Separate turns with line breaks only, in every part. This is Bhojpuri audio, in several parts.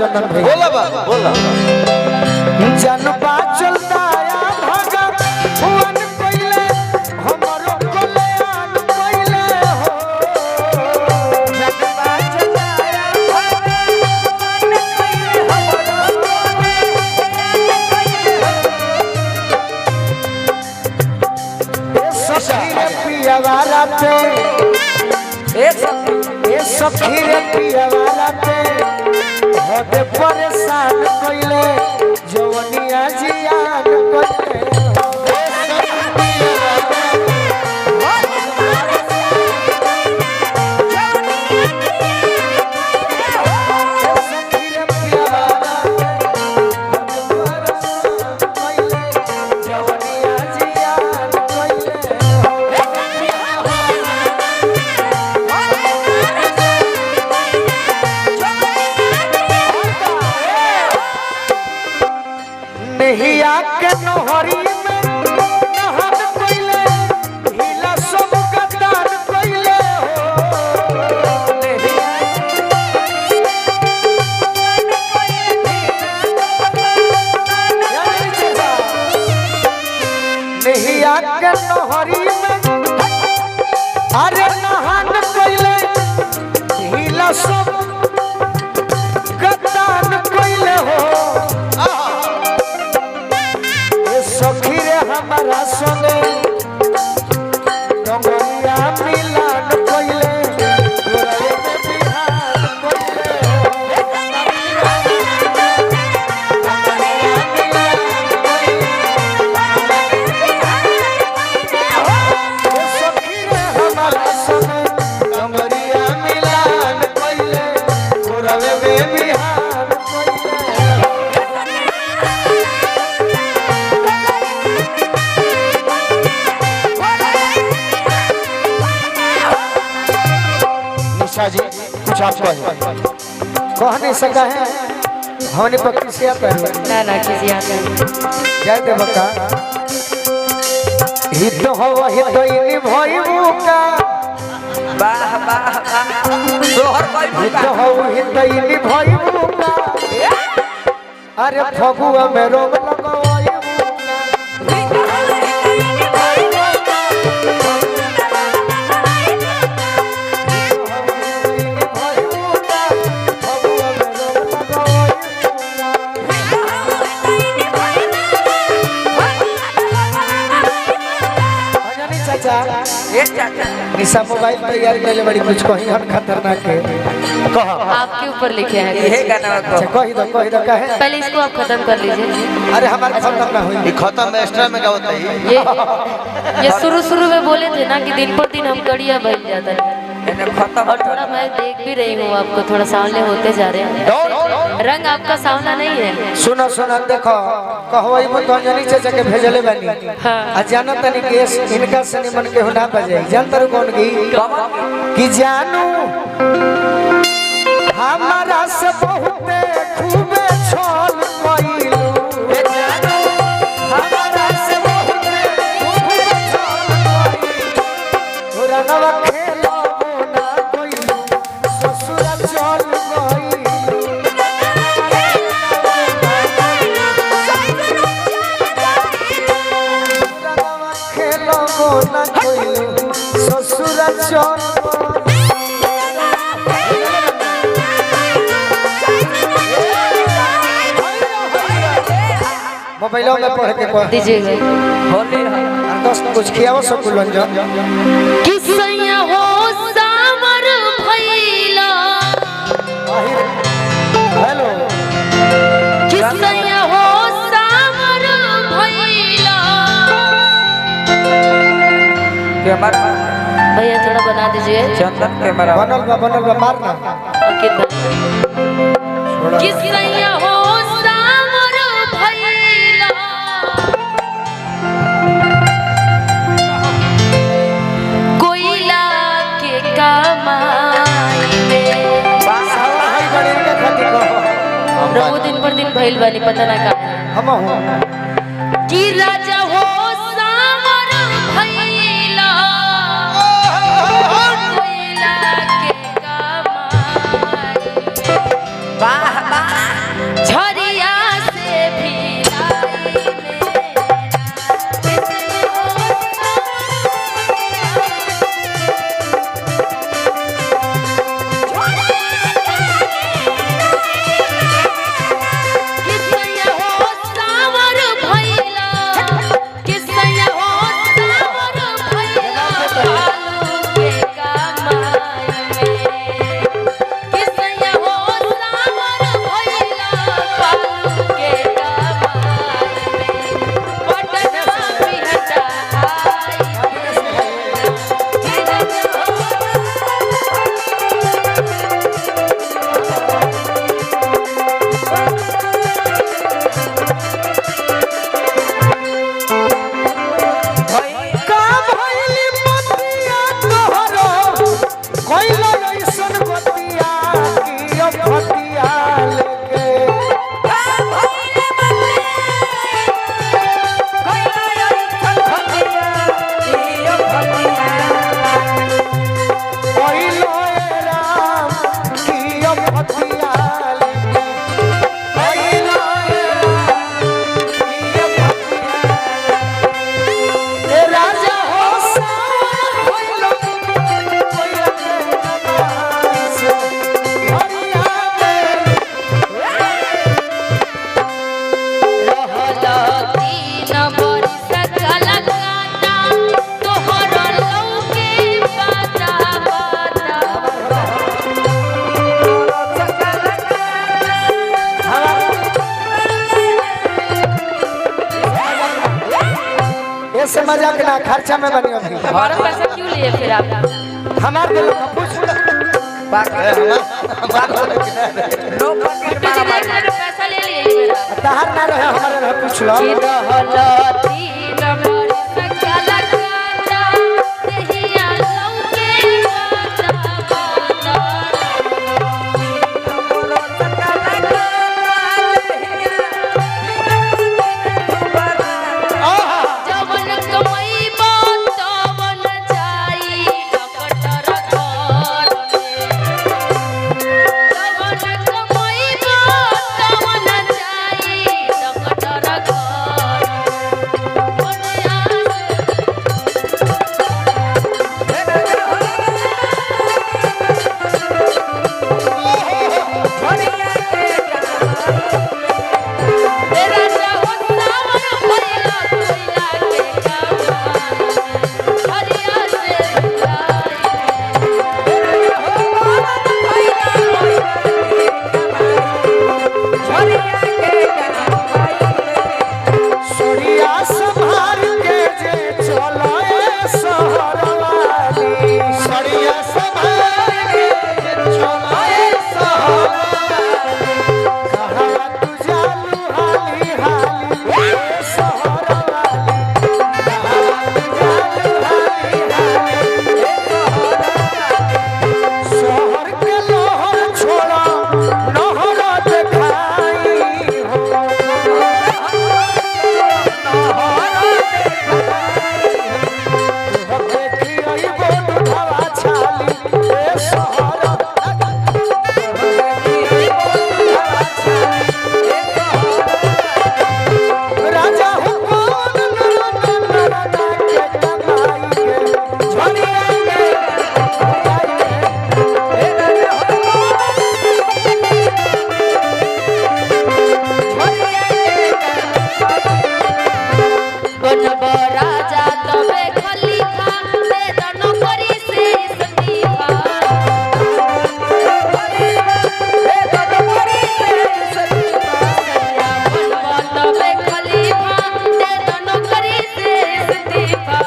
चंदन भाई
बोला बाबा बोला
जनपा चलता या भागा हुन पहले हमरो कल्याण पहले हो जनपा चलता या भागा हुन पहले हमरो सखी पिया वाला पे सखी पिया वाला पे होते परेशान कोइले जवनिया जियान कोइले नहिया के नोहरी में नहर कोइले हिला सब गदान कोइले हो नहिया के नोहरी में अरे नहर कोइले हिला सब गदान कोइले हो सखी रे हमारा सोने डोंगरिया मिलान कोइले गोरे में बिहार कोइले सखी रे हमारा सोने डोंगरिया मिलान कोइले गोरे में बिहार जी कुछ आप कह नहीं सका है हमने पर किसी आता है
ना किसी आता है
जय देवका हित हो हित इनी भई मुका
वाह वाह सोहर भाई
हित हो हित इनी भई मुका अरे फगुआ में रोग लगवाई निशा मोबाइल तैयार करले बड़ी कुछ कहीं हम खतरनाक है कह
आपके ऊपर लिखे हैं
ये गाना
कह दो कहे
पहले इसको आप खत्म कर लीजिए
अरे हमारे खत्म ना हुई
ये खत्म एक्स्ट्रा में क्या होता है
ये शुरू में बोले थे ना कि दिन पर दिन हम कड़िया बन जाता है
खत्म
और थोड़ा मैं देख भी रही हूँ आपको थोड़ा सांवले होते जा रहे हैं रंग आपका सांवला नहीं है
सुनो देखो कहवई मत अंजनी चाचा के भेजले बानी आ जानो तनी केस इनका से निमन के होना बजे जान तर कौन गई कि जानू हमारा से बहुत खूबे छल कइलू जानू हमारा से बहुत खूबे छल कइलू तोरा नवा खेलो ना कइलू ससुर चल गइलू ना कइलू ससुर चल मोबाइलों में पढ़ के कह
दीजिए
होली
दस कुछ खियाओ सब लंजन
किसैया हो सामर भइला
हेलो
किसैया हो सामर भइला
कैमरा
भैया थोड़ा बना दीजिए
चंदन कैमरा
बनल बा मारना
किसैया हो सामर भइला कोयला के कमाई में रहो दिन पर दिन भइल बानी पता ना का
हम हो
कि राजा हो सामर भइला कोयला के कमाई
वाह वाह
ऐसे मजाक ना, खर्चा में बनी अभी।
हमारा पैसा क्यों लिए फिर आप?
हमारे दिल का पूछ
बाकी नो
बिट्टू जी देख ले तो पैसा ले लिए ये मेरा।
तहार ना रहे हमारे रहे पूछ लो।
कि रहलती नमर सकल काटा देहिया लौके बाता जवन कमैबा तवन जाई डॉक्टर घर जवन कमैबा तवन जाई डॉक्टर घर ओनिया तेरा चाहो सावन भइला कोइला के काम हरिया से लाई
सोनिया संभाल के जे चलो ए शहर वाली। सोनिया संभाल के जे चलो ए शहर वाली। कहाँ तू जालू हाली हाली ए शहर वाली। कहाँ तू जालू हाली हाली ए शहर के लोहर छोड़ा नहर देखाई हो।
बनब राजा तबे खलीफा दे दनो करी से इस्तीफा बनब तबे खलीफा दे दनो करी से इस्तीफा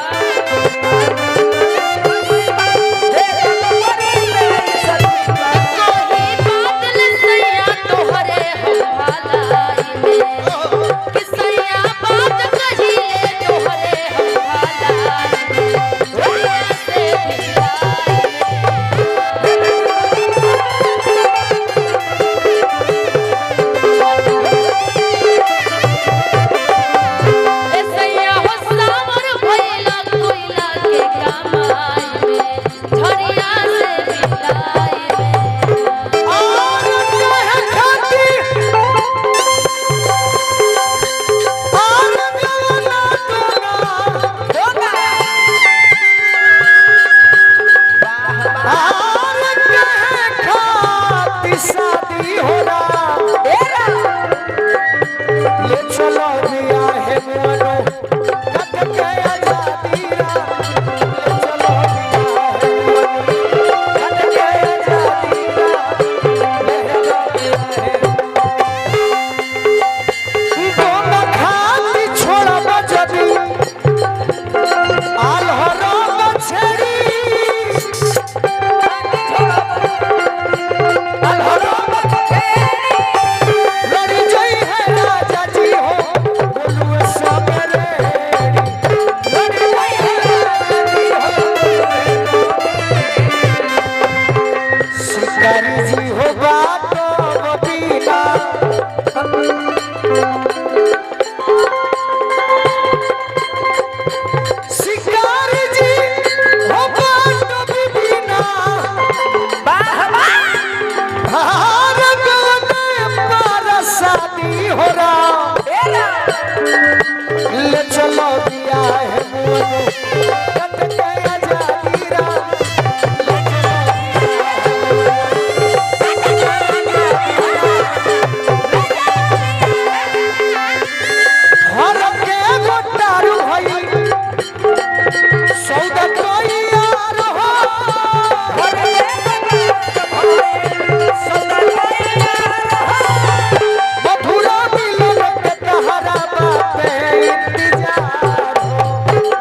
कोई बादल सैया तोहरे हम भलाई में कि सैया बात कहिले तोहरे हम भलाई में से भिलाई ए सैया हो सावर भइला कोइला के कमाई में झरिया से भिलाई में
और कहे खाती और जवाना तोरा और कहे खाती शादी होला। ले चलो दिया है मोनो कट के आजादी रा। ले चलो दिया है मोनो कट के आजादी रा। ले चलो दिया है दोनों खाती छोड़ा बजदी आल्हरा बछड़ी आल्हरा लड़ी जई है राजा जी हो बोलुए सबरे लड़ी जई है राजा जी हो शिकारी जी हो बातो बबीना। शिकारी जी हो बातो बबीना। भारत में पारा शादी हो रहा। ले चलो दिया है मोनो कट के आजादी रा। ले चलो दिया है मोनो कट के आजादी रा। हर के गोटारू भई सौदा कोई यार हो। हर के सौदा कोई यार हो। मधुरा मिलन के तहरा बापे इंतजार हो।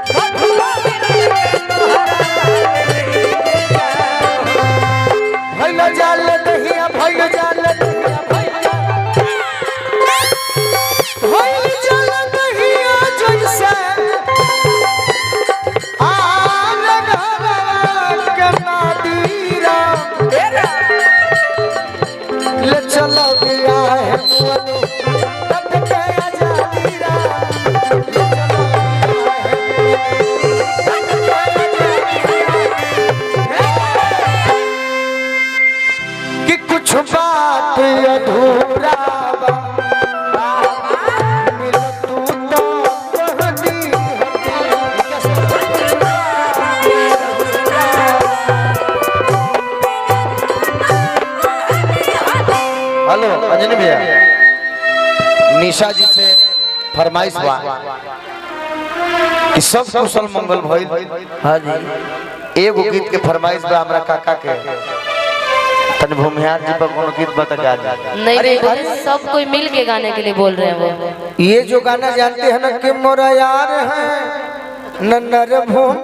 अंजनी भैया निशा जी से फरमाइश बा कि सब कुशल मंगल भइल।
हाँ जी
एगो गीत के फरमाइश बा हमरा काका के तने भूमिहार जी पर कोनो गीत बता गा दे।
नहीं नहीं बोले, सब कोई मिल के गाने के लिए बोल रहे हैं वो।
ये जो गाना जानते हैं ना कि मोरा यार है नन्नर भूम